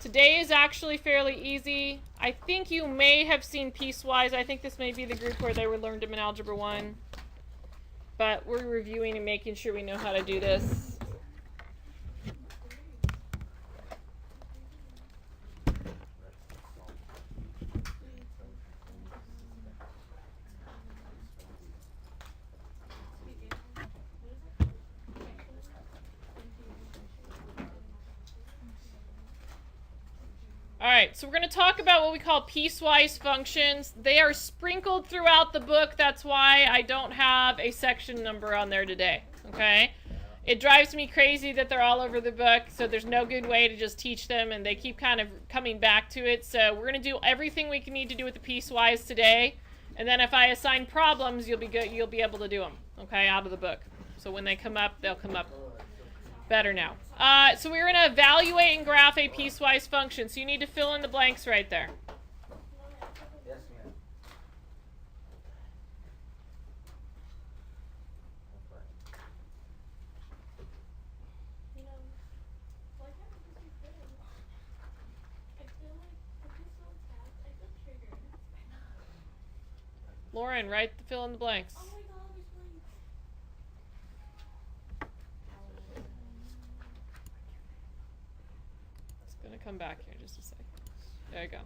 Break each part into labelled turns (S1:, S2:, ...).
S1: Today is actually fairly easy. I think you may have seen piecewise. I think this may be the group where they were learned them in Algebra 1. But we're reviewing and making sure we know how to do this. All right, so we're going to talk about what we call piecewise functions. They are sprinkled throughout the book. That's why I don't have a section number on there today, okay? It drives me crazy that they're all over the book, so there's no good way to just teach them, and they keep kind of coming back to it. So we're going to do everything we need to do with the piecewise today, and then if I assign problems, you'll be able to do them, okay, out of the book. So when they come up, they'll come up better now. So we're going to evaluate and graph a piecewise function. So you need to fill in the blanks right there.
S2: Yes, ma'am.
S1: Lauren, fill in the blanks. Come back here just a second. There you go.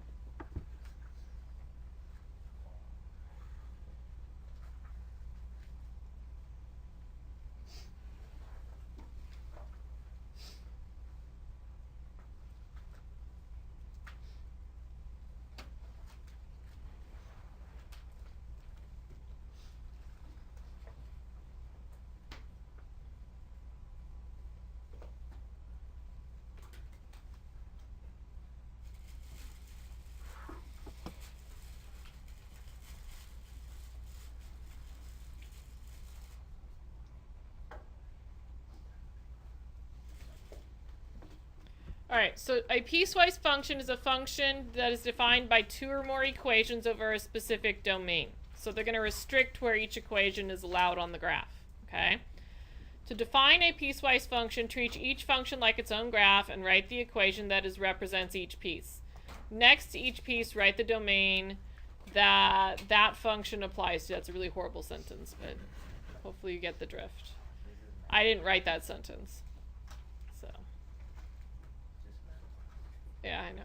S1: All right, so a piecewise function is a function that is defined by two or more equations over a specific domain. So they're going to restrict where each equation is allowed on the graph, okay? To define a piecewise function, treat each function like its own graph and write the equation that represents each piece. Next to each piece, write the domain that that function applies to. That's a really horrible sentence, but hopefully you get the drift. I didn't write that sentence. Yeah, I know.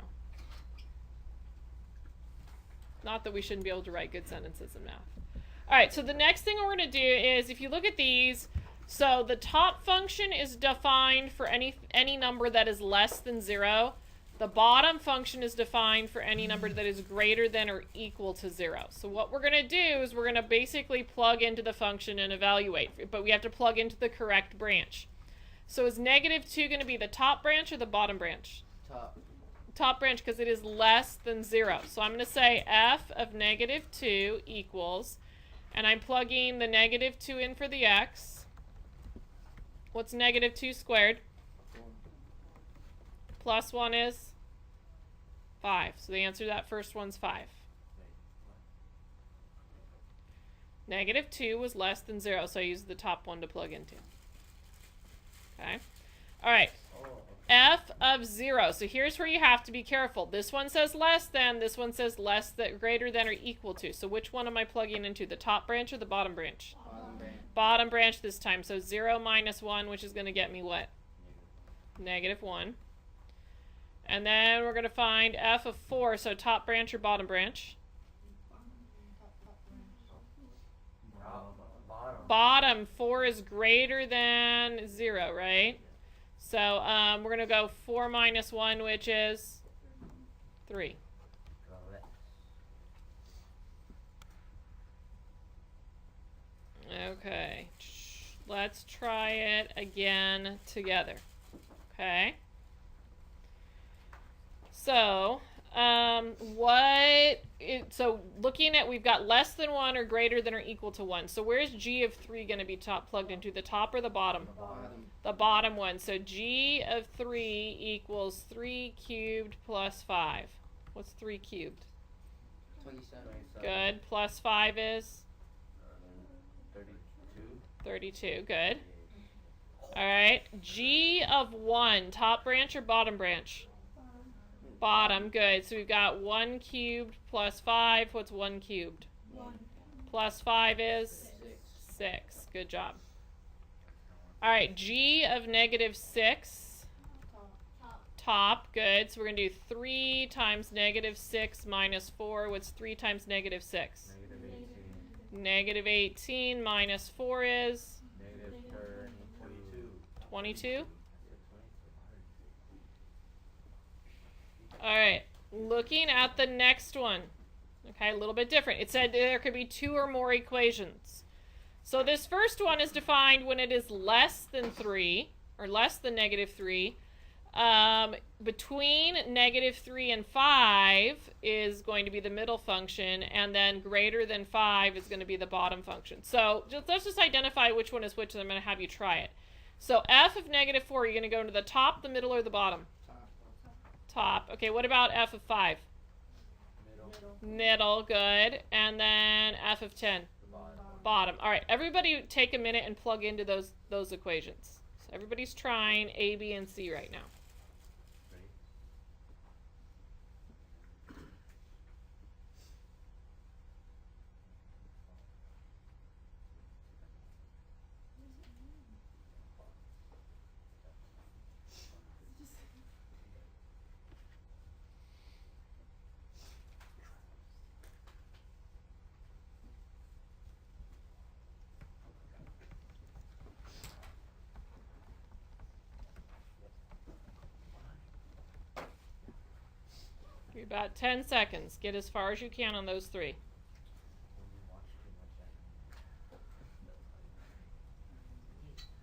S1: Not that we shouldn't be able to write good sentences in math. All right, so the next thing we're going to do is, if you look at these, so the top function is defined for any number that is less than 0. The bottom function is defined for any number that is greater than or equal to 0. So what we're going to do is we're going to basically plug into the function and evaluate, but we have to plug into the correct branch. So is -2 going to be the top branch or the bottom branch? Top branch, because it is less than 0. So I'm going to say f of -2 equals, and I'm plugging the -2 in for the x. What's -2 squared?
S2: 1.
S1: Plus 1 is 5. So the answer to that first one's 5. -2 was less than 0, so I used the top one to plug into. Okay. All right. F of 0. So here's where you have to be careful. This one says less than, this one says greater than or equal to. So which one am I plugging into? The top branch or the bottom branch? Bottom branch this time. So 0 minus 1, which is going to get me what? -1. And then we're going to find f of 4. So top branch or bottom branch? Bottom. 4 is greater than 0, right? So we're going to go 4 minus 1, which is 3. Okay. Let's try it again together. Okay. So so looking at, we've got less than 1 or greater than or equal to 1. So where's g of 3 going to be plugged into? The top or the bottom?
S2: The bottom.
S1: The bottom one. So g of 3 equals 3 cubed plus 5. What's 3 cubed?
S2: 27.
S1: Good. Plus 5 is? 32. Good. All right. G of 1, top branch or bottom branch? Bottom, good. So we've got 1 cubed plus 5. What's 1 cubed?
S3: 1.
S1: Plus 5 is? 6. Good job. All right, g of negative 6. Top, good. So we're going to do 3 times negative 6 minus 4. What's 3 times negative 6? Negative 18 minus 4 is?
S4: Negative 22.
S1: 22? All right, looking at the next one. Okay, a little bit different. It said there could be 2 or more equations. So this first one is defined when it is less than 3, or less than negative 3. Between negative 3 and 5 is going to be the middle function, and then greater than 5 is going to be the bottom function. So let's just identify which one is which, and I'm going to have you try it. So f of negative 4, you're going to go into the top, the middle, or the bottom? Top. Okay, what about f of 5? Middle, good. And then f of 10? Bottom. All right, everybody take a minute and plug into those equations. So everybody's trying A, B, and C right now. You're about 10 seconds. Get as far as you can on those 3.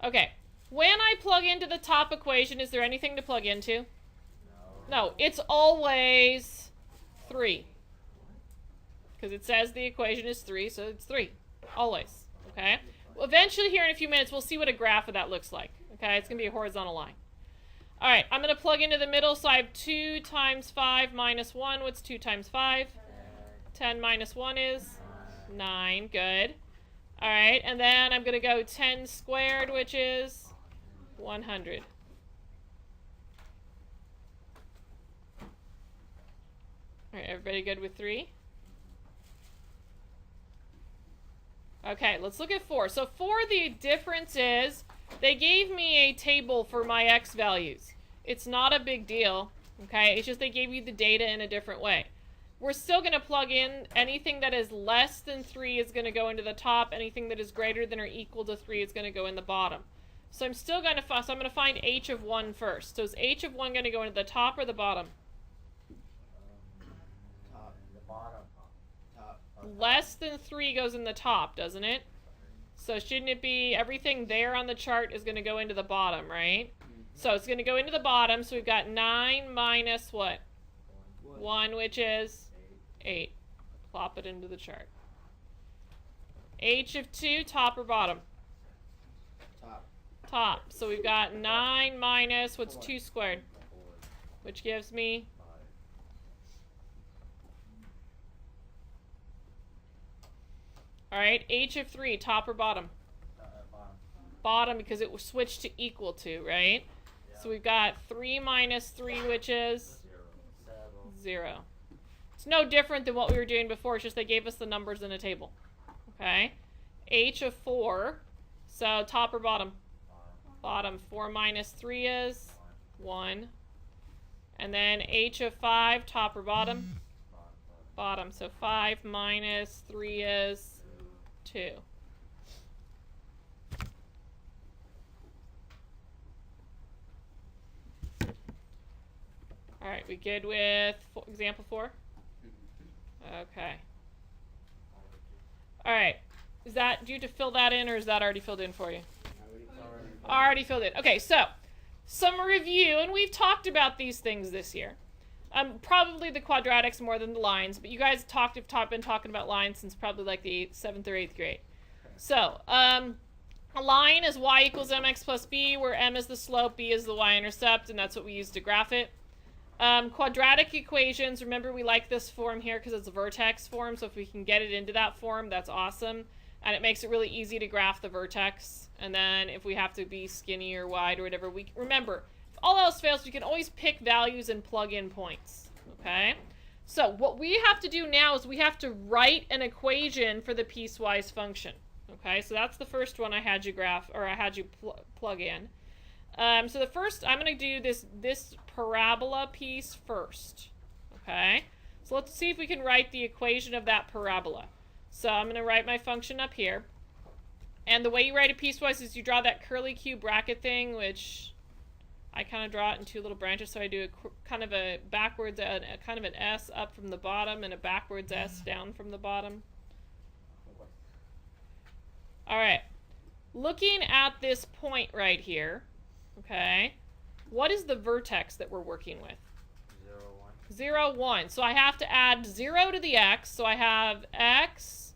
S1: Okay. When I plug into the top equation, is there anything to plug into? No, it's always 3. Because it says the equation is 3, so it's 3. Always. Okay? Well, eventually, here in a few minutes, we'll see what a graph of that looks like. Okay? It's going to be a horizontal line. All right, I'm going to plug into the middle, so I have 2 times 5 minus 1. What's 2 times 5? 10 minus 1 is? 9. Good. All right, and then I'm going to go 10 squared, which is 100. All right, everybody good with 3? Okay, let's look at 4. So 4, the difference is they gave me a table for my x values. It's not a big deal, okay? It's just they gave you the data in a different way. We're still going to plug in anything that is less than 3 is going to go into the top. Anything that is greater than or equal to 3 is going to go in the bottom. So I'm still going to find h of 1 first. So is h of 1 going to go into the top or the bottom?
S4: Top. The bottom. Top.
S1: Less than 3 goes in the top, doesn't it? So shouldn't it be everything there on the chart is going to go into the bottom, right? So it's going to go into the bottom. So we've got 9 minus what? 1, which is 8. Plop it into the chart. H of 2, top or bottom?
S4: Top.
S1: Top. So we've got 9 minus, what's 2 squared? Which gives me? All right, h of 3, top or bottom?
S4: Bottom.
S1: Bottom, because it was switched to equal to, right?
S4: Yeah.
S1: So we've got 3 minus 3, which is? 0. It's no different than what we were doing before. It's just they gave us the numbers in a table. Okay? H of 4. So top or bottom? Bottom. 4 minus 3 is? 1. And then h of 5, top or bottom? Bottom. So 5 minus 3 is? 2. All right, we good with example 4? Okay. All right. Do you have to fill that in, or is that already filled in for you? Already filled in. Okay, so some review, and we've talked about these things this year. Probably the quadratics more than the lines, but you guys have been talking about lines since probably like the 7th or 8th grade. So, a line is y equals mx plus b, where m is the slope, b is the y-intercept, and that's what we use to graph it. Quadratic equations, remember we like this form here because it's a vertex form, so if we can get it into that form, that's awesome. And it makes it really easy to graph the vertex. And then if we have to be skinny or wide or whatever, remember, all else fails, you can always pick values and plug in points. Okay? So what we have to do now is we have to write an equation for the piecewise function. Okay, so that's the first one I had you plug in. So the first, I'm going to do this parabola piece first. Okay, so let's see if we can write the equation of that parabola. So I'm going to write my function up here. And the way you write it piecewise is you draw that curly Q bracket thing, which I kind of draw it in two little branches. So I do kind of a backwards, kind of an S up from the bottom and a backwards S down from the bottom. All right, looking at this point right here, okay, what is the vertex that we're working with?
S4: 0, 1.
S1: 0, 1. So I have to add 0 to the x, so I have x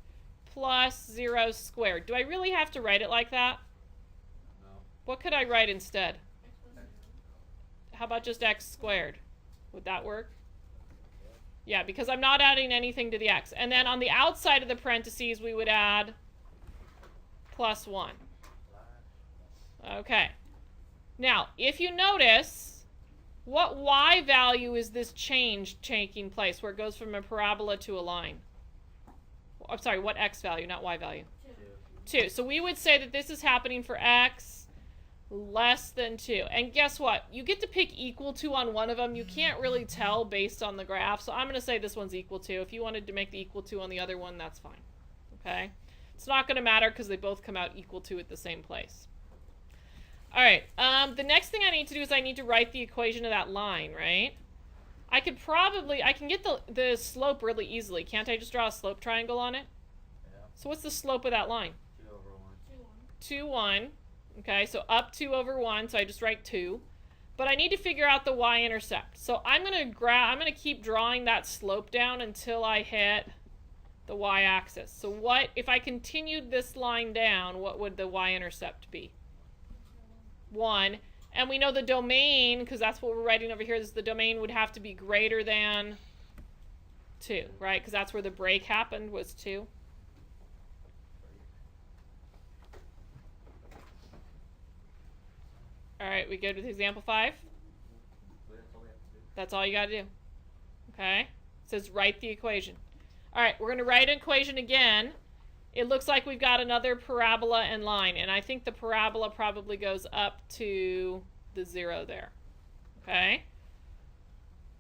S1: plus 0 squared. Do I really have to write it like that?
S4: No.
S1: What could I write instead? How about just x squared? Would that work? Yeah, because I'm not adding anything to the x. And then on the outside of the parentheses, we would add plus 1. Okay. Now, if you notice, what y value is this change taking place where it goes from a parabola to a line? I'm sorry, what x value, not y value? 2. So we would say that this is happening for x less than 2. And guess what? You get to pick equal to on one of them. You can't really tell based on the graph. So I'm going to say this one's equal to. If you wanted to make the equal to on the other one, that's fine. Okay? It's not going to matter because they both come out equal to at the same place. All right. The next thing I need to do is I need to write the equation of that line, right? I can get the slope really easily. Can't I just draw a slope triangle on it?
S4: Yeah.
S1: So what's the slope of that line?
S4: 2 over 1.
S1: 2, 1. Okay, so up 2 over 1, so I just write 2. But I need to figure out the y-intercept. So I'm going to keep drawing that slope down until I hit the y-axis. So what if I continued this line down, what would the y-intercept be? 1. And we know the domain, because that's what we're writing over here, is the domain would have to be greater than 2, right? Because that's where the break happened, was 2. All right, we go to example 5. That's all you got to do. Okay? It says write the equation. All right, we're going to write an equation again. It looks like we've got another parabola and line, and I think the parabola probably goes up to the 0 there. Okay?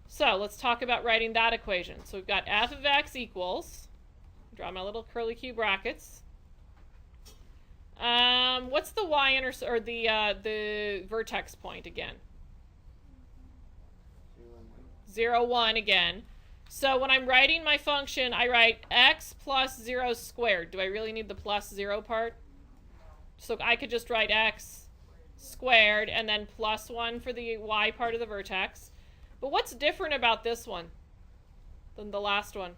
S1: So let's talk about writing that equation. So we've got f of x equals, draw my little curly Q brackets. What's the y-intercept, or the vertex point again? 0, 1 again. So when I'm writing my function, I write x plus 0 squared. Do I really need the plus 0 part? So I could just write x squared and then plus 1 for the y part of the vertex. But what's different about this one than the last one?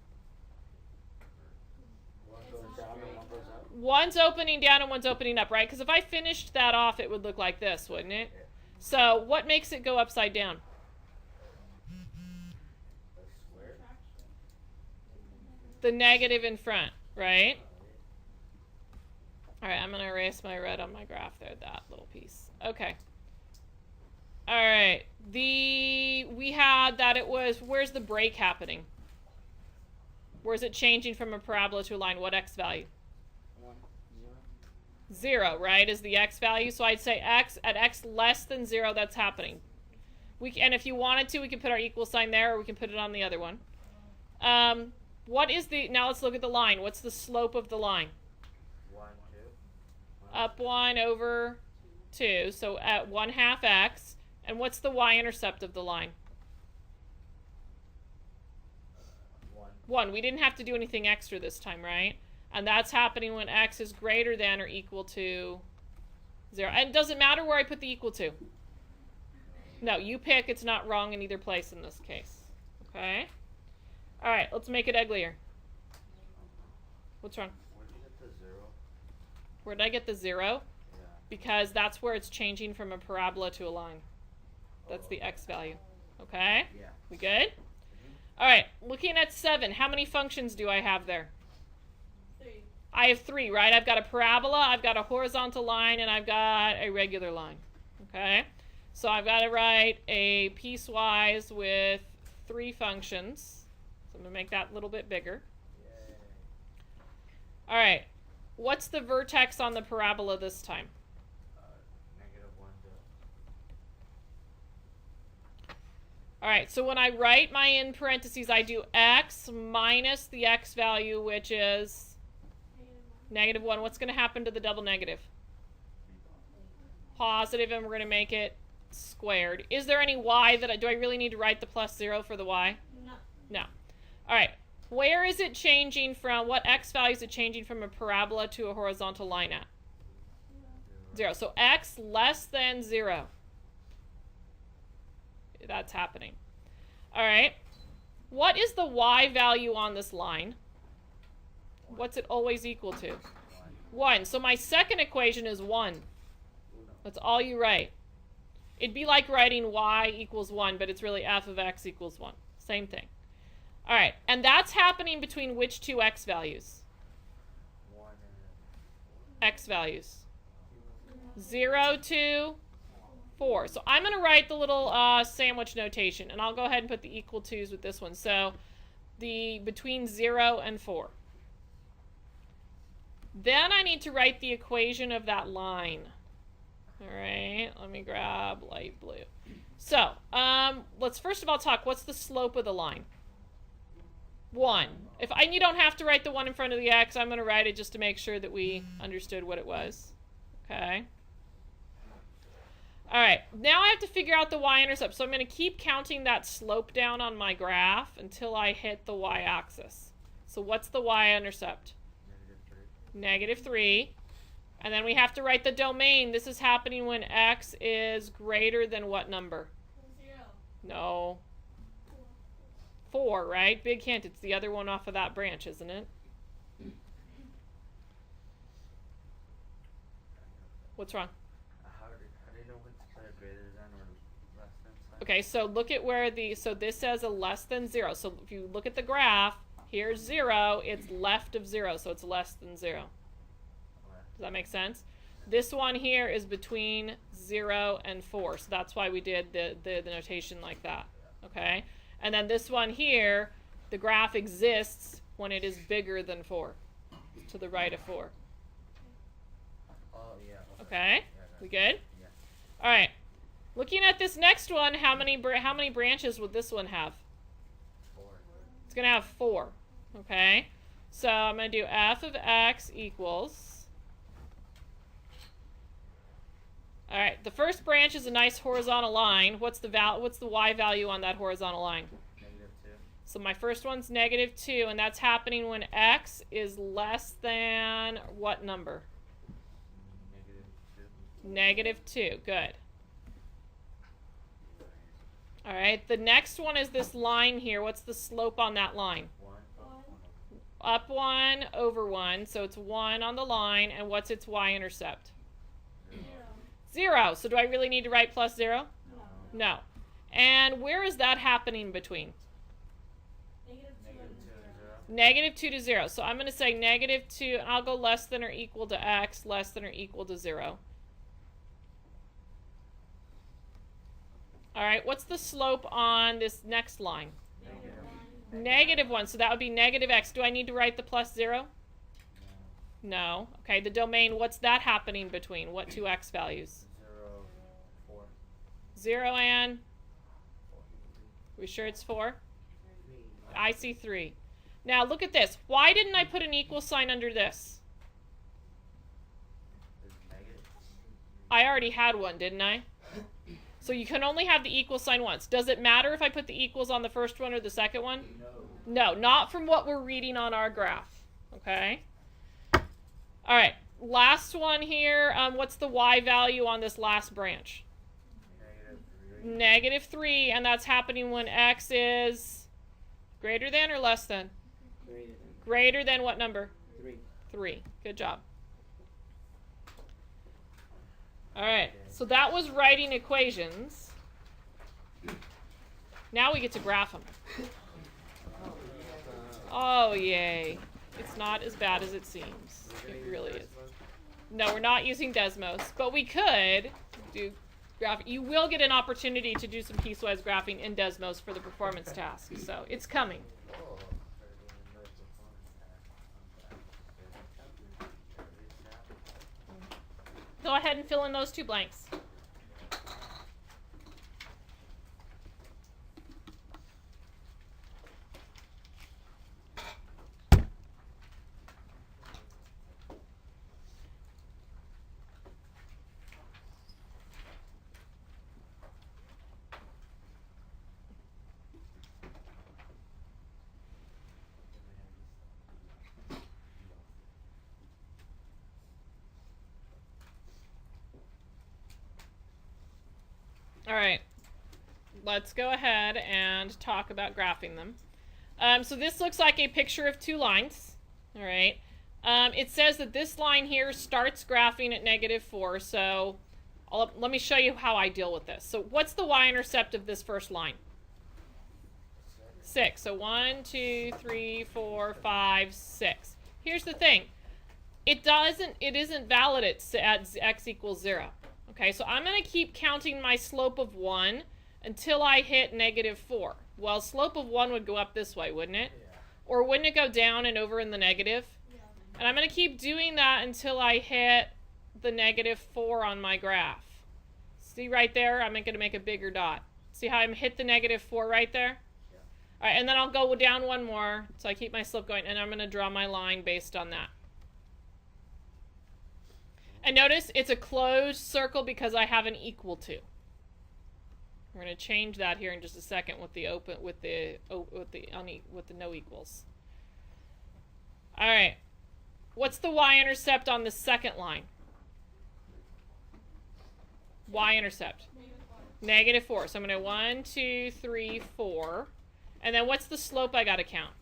S4: One goes down and one goes up.
S1: One's opening down and one's opening up, right? Because if I finished that off, it would look like this, wouldn't it? So what makes it go upside down? The negative in front, right? All right, I'm going to erase my red on my graph there, that little piece. Okay. All right. We had that it was, where's the break happening? Where's it changing from a parabola to a line? What x value?
S2: 1,
S1: 0, right, is the x value. So I'd say x at x less than 0, that's happening. And if you wanted to, we can put our equal sign there, or we can put it on the other one. What is now let's look at the line. What's the slope of the line?
S4: 1, 2.
S1: Up 1 over 2, so at 1/2 x. And what's the y-intercept of the line?
S4: 1.
S1: 1. We didn't have to do anything extra this time, right? And that's happening when x is greater than or equal to 0. And it doesn't matter where I put the equal to. No, you pick. It's not wrong in either place in this case. Okay? All right, let's make it uglier. What's wrong?
S4: Where did you get the 0?
S1: Where did I get the 0?
S4: Yeah.
S1: Because that's where it's changing from a parabola to a line. That's the x value. Okay?
S4: Yeah.
S1: We good? All right, looking at 7, how many functions do I have there?
S3: 3.
S1: I have 3, right? I've got a parabola, I've got a horizontal line, and I've got a regular line. Okay? So I've got to write a piecewise with 3 functions. So I'm going to make that a little bit bigger.
S4: Yay.
S1: All right. What's the vertex on the parabola this time?
S4: -1, 2.
S1: All right, so when I write my in parentheses, I do x minus the x value, which is -1. What's going to happen to the double negative? Positive, and we're going to make it squared. Is there any y that do I really need to write the +0 for the y? No. All right. Where is it changing from? What x value is it changing from a parabola to a horizontal line at? 0. So x less than 0. That's happening. All right. What is the y value on this line? What's it always equal to? 1. So my second equation is 1. That's all you write. It'd be like writing y equals 1, but it's really f of x equals 1. Same thing. All right. And that's happening between which 2 x values?
S4: 1 and
S1: X values. 0 to 4. So I'm going to write the little sandwich notation, and I'll go ahead and put the equal to's with this one. So the between 0 and 4. Then I need to write the equation of that line. All right, let me grab light blue. So let's first of all talk, what's the slope of the line? 1. You don't have to write the 1 in front of the x, I'm going to write it just to make sure that we understood what it was. Okay. All right, now I have to figure out the y-intercept. So I'm going to keep counting that slope down on my graph until I hit the y-axis. So what's the y-intercept? -3. And then we have to write the domain. This is happening when x is greater than what number?
S3: 0.
S1: No. 4, right? Big hint. It's the other one off of that branch, isn't it? What's wrong?
S4: How do you know when to put a greater than or less than sign?
S1: Okay, so look at where so this says a less than 0. So if you look at the graph, here's 0. It's left of 0, so it's less than 0. Does that make sense? This one here is between 0 and 4, so that's why we did the notation like that. Okay? And then this one here, the graph exists when it is bigger than 4, to the right of 4.
S4: Oh, yeah.
S1: Okay?
S4: Yeah,
S1: We good?
S4: Yeah.
S1: All right. Looking at this next one, how many branches would this one have?
S4: 4.
S1: It's going to have 4. Okay? So I'm going to do f of x equals... All right, the first branch is a nice horizontal line. What's the y value on that horizontal line?
S4: -2.
S1: So my first one's -2, and that's happening when x is less than what number? -2. Good. All right, the next one is this line here. What's the slope on that line?
S4: 1.
S1: Up 1 over 1, so it's 1 on the line, and what's its y-intercept? 0. So do I really need to write +0? No. And where is that happening between? -2 to 0. So I'm going to say -2, and I'll go less than or equal to x, less than or equal to 0. All right, what's the slope on this next line? -1. So that would be -x. Do I need to write the +0? No. Okay, the domain, what's that happening between? What 2 x values?
S4: 0, 4.
S1: 0 and? We sure it's 4? I see 3. Now look at this. Why didn't I put an equal sign under this?
S4: It's negative.
S1: I already had one, didn't I? So you can only have the equal sign once. Does it matter if I put the equals on the first one or the second one?
S4: No.
S1: No, not from what we're reading on our graph. Okay? All right, last one here. What's the y value on this last branch? -3, and that's happening when x is greater than or less than? Greater than what number?
S2: 3.
S1: 3. Good job. All right, so that was writing equations. Now we get to graph them. Oh, yay. It's not as bad as it seems. It really is. No, we're not using Desmos, but we could do graphing. You will get an opportunity to do some piecewise graphing in Desmos for the performance task. So it's coming.
S4: Oh.
S1: Go ahead and fill in those 2 blanks. All right, let's go ahead and talk about graphing them. So this looks like a picture of 2 lines. All right. It says that this line here starts graphing at -4. So let me show you how I deal with this. So what's the y-intercept of this first line? 6. So 1, 2, 3, 4, 5, 6. Here's the thing. It isn't valid at x equals 0. Okay, so I'm going to keep counting my slope of 1 until I hit -4. Well, slope of 1 would go up this way, wouldn't it?
S4: Yeah.
S1: Or wouldn't it go down and over in the negative?
S3: Yeah.
S1: And I'm going to keep doing that until I hit the -4 on my graph. See right there? I'm going to make a bigger dot. See how I hit the -4 right there?
S4: Yeah.
S1: All right, and then I'll go down 1 more, so I keep my slope going, and I'm going to draw my line based on that. And notice it's a closed circle because I have an equal to. We're going to change that here in just a second with the no equals. All right. What's the y-intercept on the second line? Y-intercept. -4. So I'm going to 1, 2, 3, 4. And then what's the slope I got to count?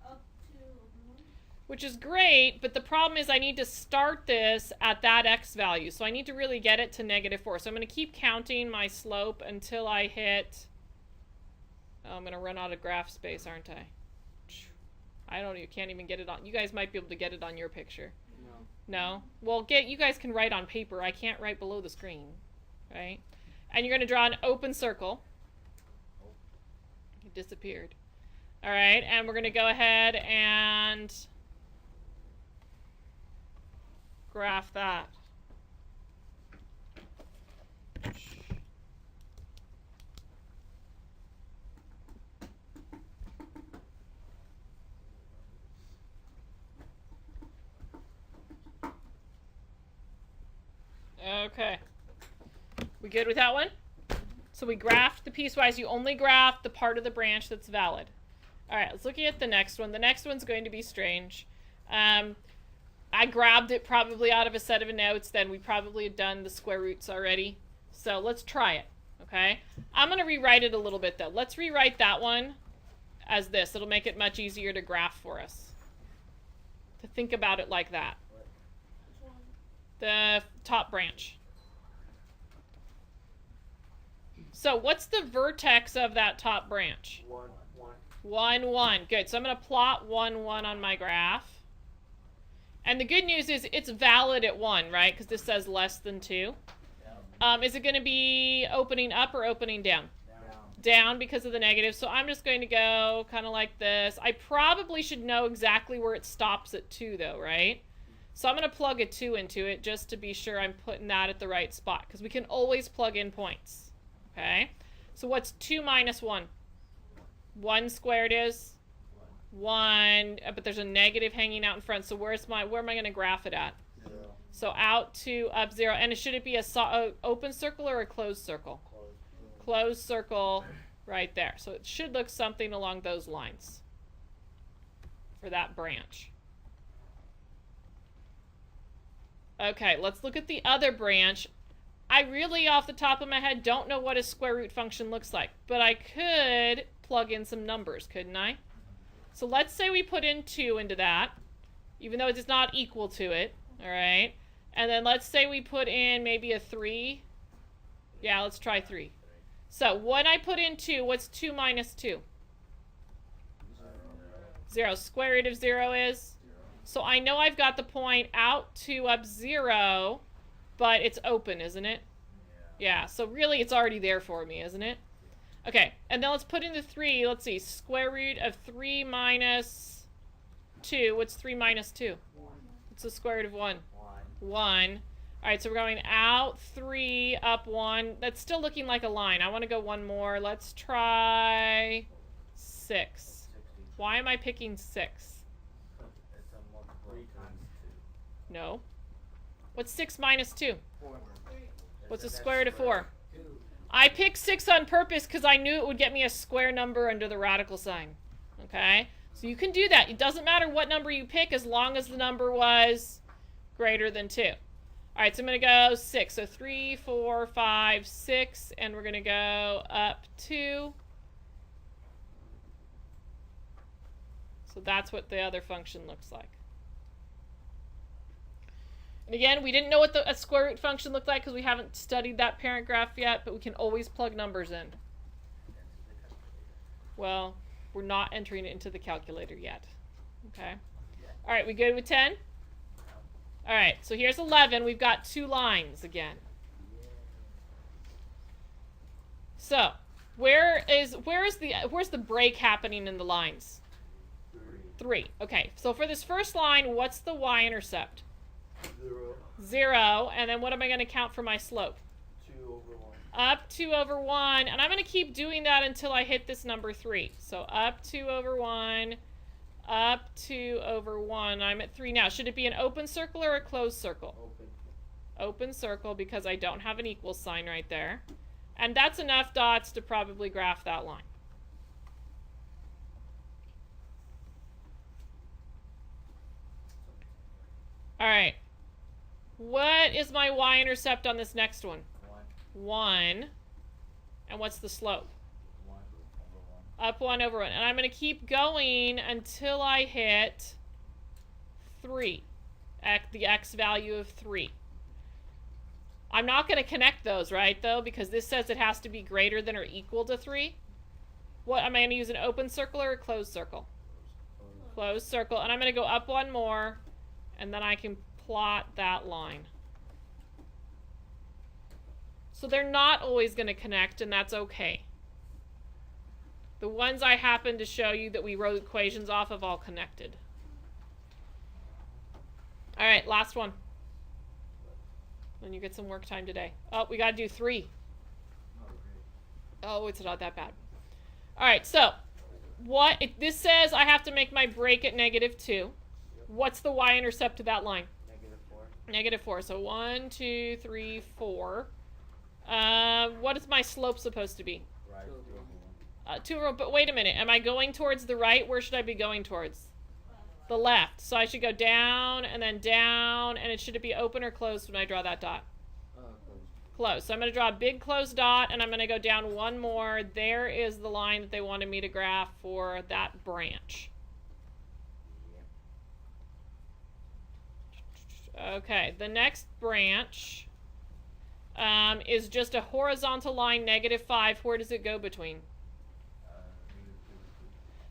S3: Up to 1.
S1: Which is great, but the problem is I need to start this at that x value. So I need to really get it to -4. So I'm going to keep counting my slope until I hit... Oh, I'm going to run out of graph space, aren't I? You can't even get it on... You guys might be able to get it on your picture.
S2: No.
S1: No? Well, you guys can write on paper. I can't write below the screen. Right? And you're going to draw an open circle. It disappeared. All right, and we're going to go ahead and... graph that. Okay. We good with that one? So we graphed the piecewise. You only graph the part of the branch that's valid. All right, let's look at the next one. The next one's going to be strange. I grabbed it probably out of a set of notes. Then we probably had done the square roots already. So let's try it, okay? I'm going to rewrite it a little bit, though. Let's rewrite that one as this. It'll make it much easier to graph for us. To think about it like that. The top branch. So what's the vertex of that top branch?
S4: 1,
S1: 1, 1. Good. So I'm going to plot 1, 1 on my graph. And the good news is it's valid at 1, right? Because this says less than 2. Is it going to be opening up or opening down? Down because of the negative. So I'm just going to go kind of like this. I probably should know exactly where it stops at 2, though, right? So I'm going to plug a 2 into it just to be sure I'm putting that at the right spot. Because we can always plug in points. Okay? So what's 2 minus 1? 1 squared is? 1, but there's a negative hanging out in front. So where am I going to graph it at?
S4: 0.
S1: So out to up 0. And should it be a open circle or a closed circle? Closed circle right there. So it should look something along those lines for that branch. Okay, let's look at the other branch. I really, off the top of my head, don't know what a square root function looks like, but I could plug in some numbers, couldn't I? So let's say we put in 2 into that, even though it's not equal to it, all right? And then let's say we put in maybe a 3. Yeah, let's try 3. So when I put in 2, what's 2 minus 2? 0. Square root of 0 is? So I know I've got the point out to up 0, but it's open, isn't it? Yeah, so really it's already there for me, isn't it? Okay, and then let's put in the 3. Let's see, square root of 3 minus 2. What's 3 minus 2?
S2: 1.
S1: What's the square root of 1?
S4: 1.
S1: 1. All right, so we're going out 3, up 1. That's still looking like a line. I want to go one more. Let's try 6.
S4: 60.
S1: Why am I picking 6?
S4: It's a multiple times 2.
S1: No. What's 6 minus 2?
S2: 4.
S1: What's the
S4: It's
S1: square root of 4?
S2: 2.
S1: I picked 6 on purpose because I knew it would get me a square number under the radical sign. Okay? So you can do that. It doesn't matter what number you pick as long as the number was greater than 2. All right, so I'm going to go 6. So 3, 4, 5, 6, and we're going to go up 2. So that's what the other function looks like. And again, we didn't know what a square root function looked like because we haven't studied that parent graph yet, but we can always plug numbers in. Well, we're not entering it into the calculator yet. Okay. All right, we good with 10? All right, so here's 11. We've got 2 lines again. So, where's the break happening in the lines? 3. Okay, so for this first line, what's the y-intercept?
S4: 0.
S1: 0, and then what am I going to count for my slope?
S4: 2 over 1.
S1: Up 2 over 1, and I'm going to keep doing that until I hit this number 3. So up 2 over 1, up 2 over 1. I'm at 3 now. Should it be an open circle or a closed circle?
S4: Open.
S1: Open circle because I don't have an equal sign right there. And that's enough dots to probably graph that line. All right. What is my y-intercept on this next one?
S4: 1.
S1: 1. And what's the slope?
S4: 1 over 1.
S1: Up 1 over 1. And I'm going to keep going until I hit 3. The x value of 3. I'm not going to connect those, right, though, because this says it has to be greater than or equal to 3. What, am I going to use an open circle or a closed circle? Closed circle. And I'm going to go up 1 more, and then I can plot that line. So they're not always going to connect, and that's okay. The ones I happen to show you that we wrote equations off of all connected. All right, last one. Then you get some work time today. Oh, we got to do 3. Oh, it's not that bad. All right, so this says I have to make my break at -2. What's the y-intercept to that line?
S4: -4.
S1: -4. So 1, 2, 3, 4. What is my slope supposed to be?
S4: Right. 2 over 1.
S1: 2 over, but wait a minute. Am I going towards the right? Where should I be going towards? The left. So I should go down and then down, and should it be open or closed when I draw that dot? Closed. So I'm going to draw a big closed dot, and I'm going to go down 1 more. There is the line that they wanted me to graph for that branch. Okay, the next branch is just a horizontal line, -5. Where does it go between?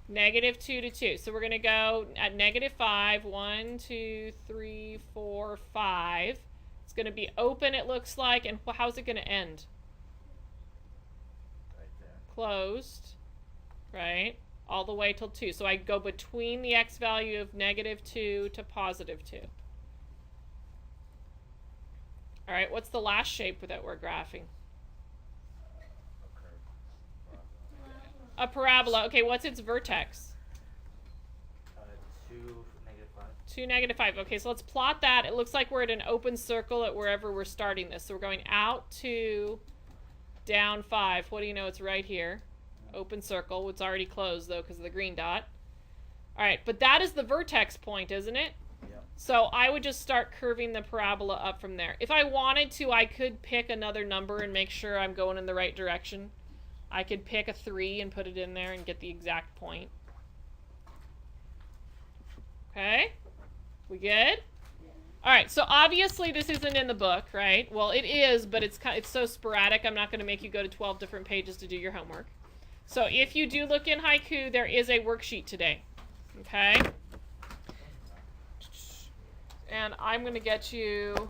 S1: -2 to 2. So we're going to go at -5. 1, 2, 3, 4, 5. It's going to be open, it looks like. And how's it going to end?
S4: Right there.
S1: Closed. Right? All the way till 2. So I go between the x value of -2 to +2. All right, what's the last shape that we're graphing?
S4: A curve.
S1: A parabola. Okay, what's its vertex?
S4: 2 -5.
S1: 2, -5. Okay, so let's plot that. It looks like we're at an open circle at wherever we're starting this. So we're going out 2, down 5. What do you know? It's right here. Open circle. It's already closed, though, because of the green dot. All right, but that is the vertex point, isn't it?
S4: Yep.
S1: So I would just start curving the parabola up from there. If I wanted to, I could pick another number and make sure I'm going in the right direction. I could pick a 3 and put it in there and get the exact point. Okay? We good? All right, so obviously this isn't in the book, right? Well, it is, but it's so sporadic, I'm not going to make you go to 12 different pages to do your homework. So if you do look in haiku, there is a worksheet today. Okay? And I'm going to get you